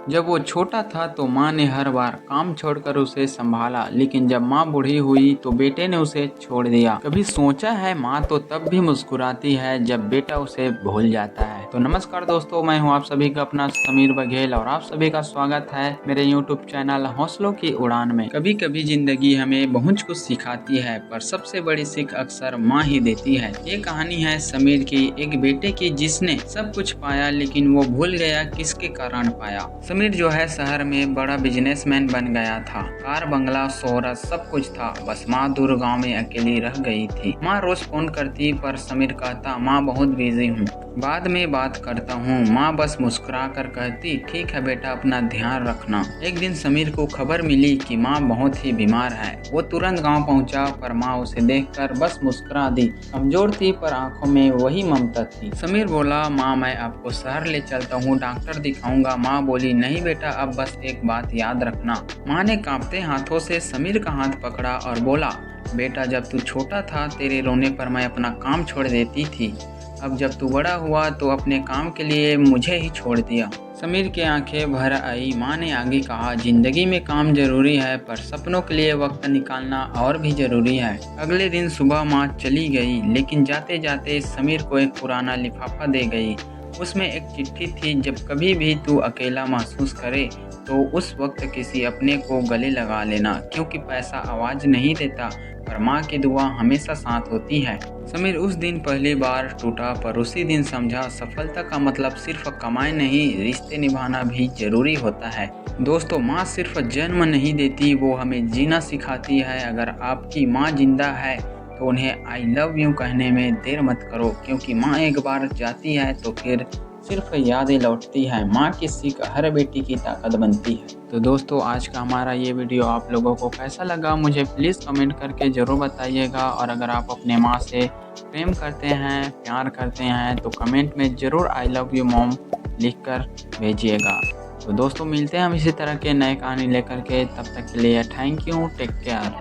जब वो छोटा था तो माँ ने हर बार काम छोड़कर उसे संभाला, लेकिन जब माँ बूढ़ी हुई तो बेटे ने उसे छोड़ दिया। कभी सोचा है माँ तो तब भी मुस्कुराती है जब बेटा उसे भूल जाता है। तो नमस्कार दोस्तों, मैं हूँ आप सभी का अपना समीर बघेल और आप सभी का स्वागत है मेरे YouTube चैनल हौसलों की उड़ान में। कभी कभी जिंदगी हमें बहुत कुछ सिखाती है, पर सबसे बड़ी सीख अक्सर माँ ही देती है। ये कहानी है समीर की, एक बेटे की जिसने सब कुछ पाया लेकिन वो भूल गया किसके कारण पाया। समीर जो है शहर में बड़ा बिजनेसमैन बन गया था। कार, बंगला, शोहरत सब कुछ था, बस माँ दूर गाँव में अकेली रह गई थी। माँ रोज फोन करती पर समीर कहता माँ बहुत बिजी हूँ, बाद में बात करता हूँ। माँ बस मुस्कुरा कर कहती ठीक है बेटा, अपना ध्यान रखना। एक दिन समीर को खबर मिली कि माँ बहुत ही बीमार है। वो तुरंत गांव पहुंचा, पर माँ उसे देखकर बस मुस्कुरा दी। कमजोर थी पर आंखों में वही ममता थी। समीर बोला माँ मैं आपको शहर ले चलता हूँ, डॉक्टर दिखाऊंगा। माँ बोली नहीं बेटा, अब बस एक बात याद रखना। माँ ने कांपते हाथों से समीर का हाथ पकड़ा और बोला बेटा, जब तू छोटा था तेरे रोने पर मैं अपना काम छोड़ देती थी। अब जब तू बड़ा हुआ तो अपने काम के लिए मुझे ही छोड़ दिया। समीर की आंखें भर आई। माँ ने आगे कहा जिंदगी में काम जरूरी है, पर सपनों के लिए वक्त निकालना और भी जरूरी है। अगले दिन सुबह माँ चली गई, लेकिन जाते जाते समीर को एक पुराना लिफाफा दे गई। उसमें एक चिट्ठी थी, जब कभी भी तू अकेला महसूस करे तो उस वक्त किसी अपने को गले लगा लेना, क्योंकि पैसा आवाज नहीं देता पर माँ की दुआ हमेशा साथ होती है। समीर उस दिन पहली बार टूटा, पर उसी दिन समझा सफलता का मतलब सिर्फ कमाई नहीं, रिश्ते निभाना भी जरूरी होता है। दोस्तों, माँ सिर्फ जन्म नहीं देती, वो हमें जीना सिखाती है। अगर आपकी माँ जिंदा है तो उन्हें आई लव यू कहने में देर मत करो, क्योंकि माँ एक बार जाती है तो फिर सिर्फ यादें लौटती है। माँ की सीख हर बेटी की ताकत बनती है। तो दोस्तों, आज का हमारा ये वीडियो आप लोगों को कैसा लगा मुझे प्लीज़ कमेंट करके ज़रूर बताइएगा। और अगर आप अपने माँ से प्रेम करते हैं, प्यार करते हैं, तो कमेंट में ज़रूर आई लव यू मॉम लिख कर भेजिएगा। तो दोस्तों, मिलते हैं हम इसी तरह के नए कहानी लेकर के। तब तक के लिए थैंक यू, टेक केयर।